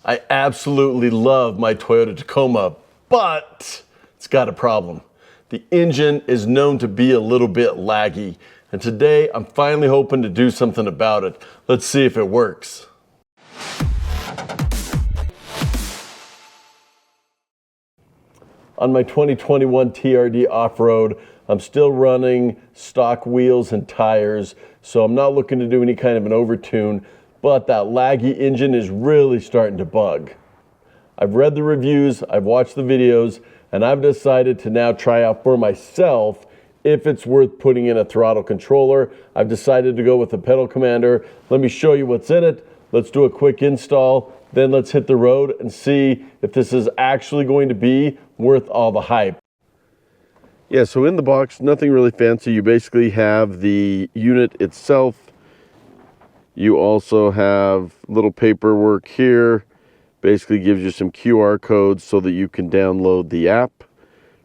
I absolutely love my Toyota Tacoma, but it's got a problem. The engine is known to be a little bit laggy, and today I'm finally hoping to do something about it. Let's see if it works. On my 2021 TRD off-road, I'm still running stock wheels and tires, so I'm not looking to do any kind of an overtune, but that laggy engine is really starting to bug. I've read the reviews, I've watched the videos, and I've decided to now try out for myself if it's worth putting in a throttle controller. I've decided to go with the pedal commander. Let me show you what's in it. Let's do a quick install, then let's hit the road and see if this is actually going to be worth all the hype. Yeah, so in the box, nothing really fancy. You basically have the unit itself. You also have little paperwork here. Basically gives you some QR codes so that you can download the app.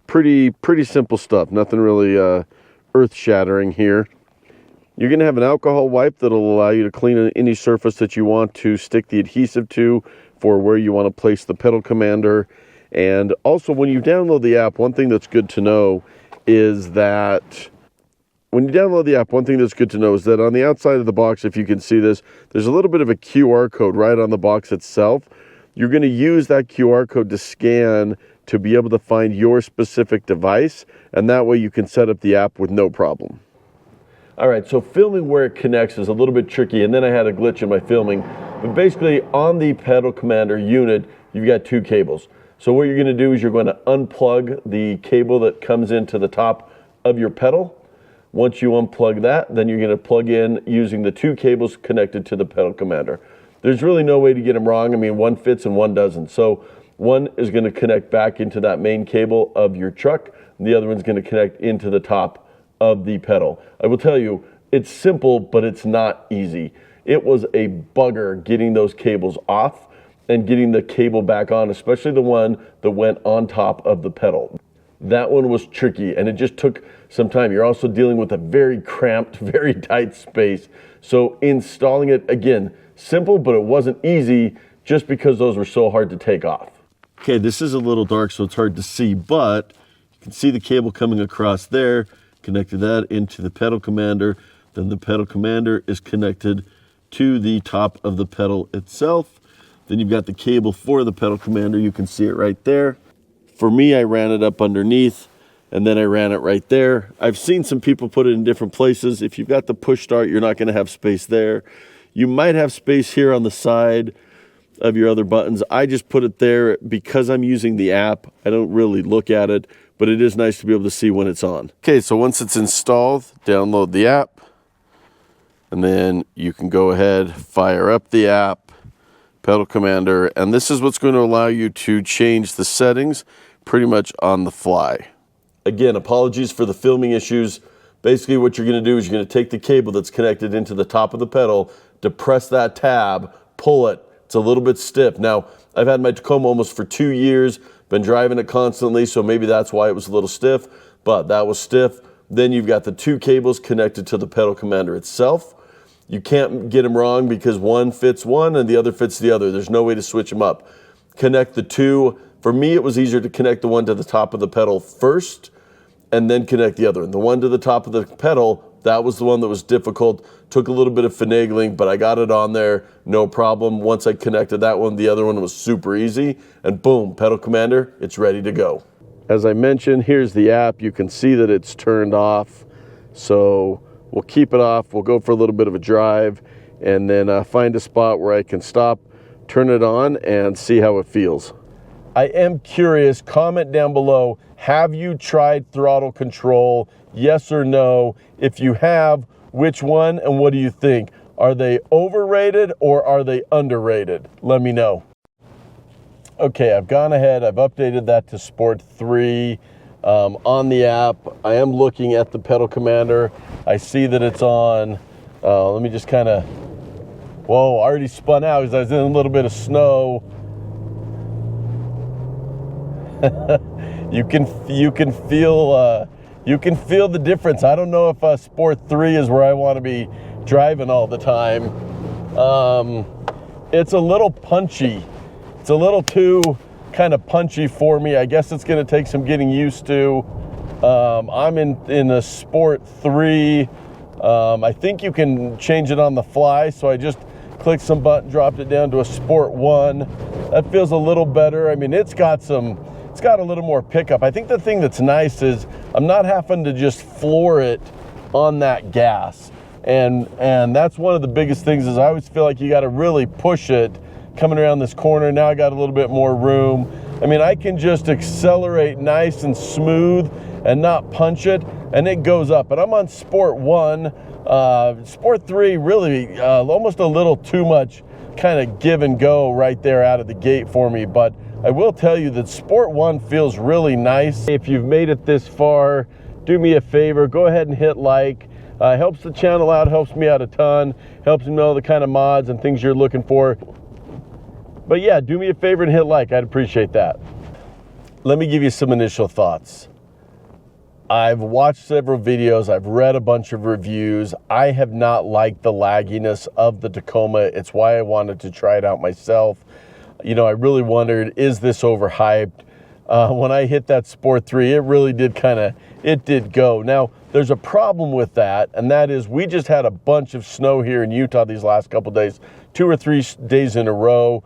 Pretty simple stuff. Nothing really earth-shattering here. You're going to have an alcohol wipe that'll allow you to clean any surface that you want to stick the adhesive to for where you want to place the pedal commander. And also, when you download the app, one thing that's good to know is that on the outside of the box, if you can see this, there's a little bit of a QR code right on the box itself. You're going to use that QR code to scan to be able to find your specific device, and that way you can set up the app with no problem. All right, so filming where it connects is a little bit tricky, and then I had a glitch in my filming. But basically, on the pedal commander unit, you've got two cables. So what you're going to do is you're going to unplug the cable that comes into the top of your pedal. Once you unplug that, then you're going to plug in using the two cables connected to the pedal commander. There's really no way to get them wrong. I mean, one fits and one doesn't. So one is going to connect back into that main cable of your truck, and the other one's going to connect into the top of the pedal. I will tell you, it's simple, but it's not easy. It was a bugger getting those cables off and getting the cable back on, especially the one that went on top of the pedal. That one was tricky, and it just took some time. You're also dealing with a very cramped, very tight space. So installing it, again, simple, but it wasn't easy just because those were so hard to take off. Okay, this is a little dark, so it's hard to see, but you can see the cable coming across there, connected that into the pedal commander. Then the pedal commander is connected to the top of the pedal itself. Then you've got the cable for the pedal commander. You can see it right there. For me, I ran it up underneath, and then I ran it right there. I've seen some people put it in different places. If you've got the push start, you're not going to have space there. You might have space here on the side of your other buttons. I just put it there because I'm using the app. I don't really look at it, but it is nice to be able to see when it's on. Okay, so once it's installed, download the app, and then you can go ahead, fire up the app, pedal commander, and this is what's going to allow you to change the settings pretty much on the fly. Again, apologies for the filming issues. Basically what you're going to do is you're going to take the cable that's connected into the top of the pedal, depress that tab, pull it. It's a little bit stiff. Now, I've had my Tacoma almost for 2 years, been driving it constantly, so maybe that's why it was a little stiff, but that was stiff. Then you've got the two cables connected to the pedal commander itself. You can't get them wrong because one fits one and the other fits the other. There's no way to switch them up. Connect the two. For me, it was easier to connect the one to the top of the pedal first and then connect the other. And the one to the top of the pedal, that was the one that was difficult. Took a little bit of finagling, but I got it on there, no problem. Once I connected that one, the other one was super easy. And boom, pedal commander, it's ready to go. As I mentioned, here's the app. You can see that it's turned off. So we'll keep it off. We'll go for a little bit of a drive and then find a spot where I can stop, turn it on, and see how it feels. I am curious, comment down below, have you tried throttle control? Yes or no? If you have, which one and what do you think? Are they overrated or are they underrated? Let me know. Okay, I've gone ahead, I've updated that to Sport 3 on the app. I am looking at the pedal commander. I see that it's on. Let me just kind of, whoa, I already spun out because I was in a little bit of snow. You can feel the difference. I don't know if Sport 3 is where I want to be driving all the time. It's a little punchy. It's a little too kind of punchy for me. I guess it's going to take some getting used to. I'm in a Sport 3. I think you can change it on the fly, so I just clicked some button, dropped it down to a Sport 1. That feels a little better. I mean, it's got a little more pickup. I think the thing that's nice is I'm not having to just floor it on that gas. And that's one of the biggest things is I always feel like you got to really push it coming around this corner. Now I got a little bit more room. I mean, I can just accelerate nice and smooth and not punch it, and it goes up. And I'm on Sport 1. Sport 3 really almost a little too much kind of give and go right there out of the gate for me. But I will tell you that Sport 1 feels really nice. If you've made it this far, do me a favor, go ahead and hit like. Helps the channel out, helps me out a ton, helps me know the kind of mods and things you're looking for. But yeah, do me a favor and hit like, I'd appreciate that. Let me give you some initial thoughts. I've watched several videos, I've read a bunch of reviews. I have not liked the lagginess of the Tacoma. It's why I wanted to try it out myself. You know, I really wondered, is this overhyped? When I hit that Sport 3, it really did it did go. Now, there's a problem with that, and that is we just had a bunch of snow here in Utah these last couple days, 2 or 3 days in a row.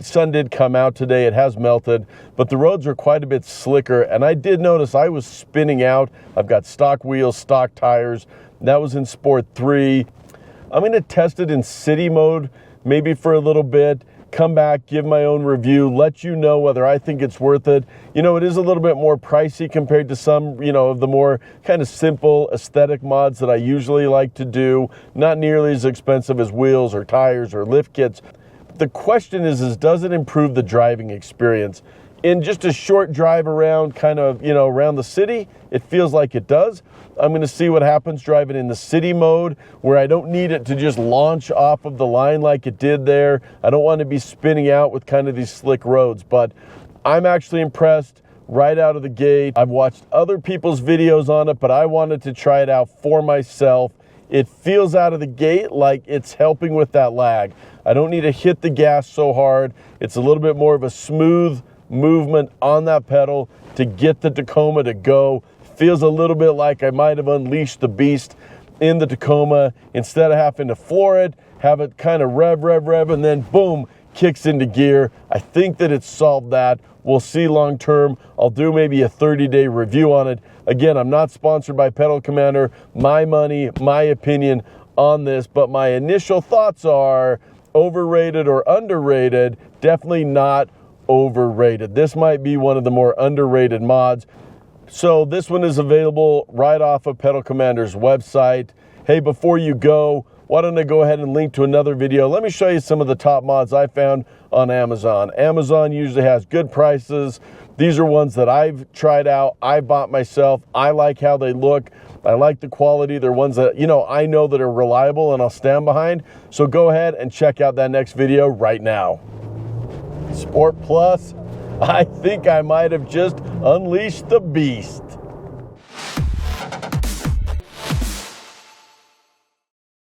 Sun did come out today, it has melted, but the roads are quite a bit slicker, and I did notice I was spinning out. I've got stock wheels, stock tires. That was in Sport 3. I'm gonna test it in city mode, maybe for a little bit, come back, give my own review, let you know whether I think it's worth it. You know, it is a little bit more pricey compared to some, you know, of the more kind of simple aesthetic mods that I usually like to do. Not nearly as expensive as wheels or tires or lift kits. The question is does it improve the driving experience? In just a short drive around kind of, you know, around the city, it feels like it does. I'm going to see what happens driving in the city mode where I don't need it to just launch off of the line like it did there. I don't want to be spinning out with kind of these slick roads, but I'm actually impressed right out of the gate. I've watched other people's videos on it, but I wanted to try it out for myself. It feels out of the gate like it's helping with that lag. I don't need to hit the gas so hard. It's a little bit more of a smooth movement on that pedal to get the Tacoma to go. Feels a little bit like I might have unleashed the beast in the Tacoma. Instead of having to floor it, have it kind of rev, and then boom, kicks into gear. I think that it's solved that. We'll see long term. I'll do maybe a 30-day review on it. Again, I'm not sponsored by Pedal Commander. My money, my opinion on this, but my initial thoughts are overrated or underrated. Definitely not overrated. This might be one of the more underrated mods. So this one is available right off of Pedal Commander's website. Hey, before you go, why don't I go ahead and link to another video? Let me show you some of the top mods I found on Amazon. Amazon usually has good prices. These are ones that I've tried out, I bought myself. I like how they look. I like the quality. They're ones that, you know, I know that are reliable and I'll stand behind. So go ahead and check out that next video right now. Sport Plus, I think I might have just unleashed the beast.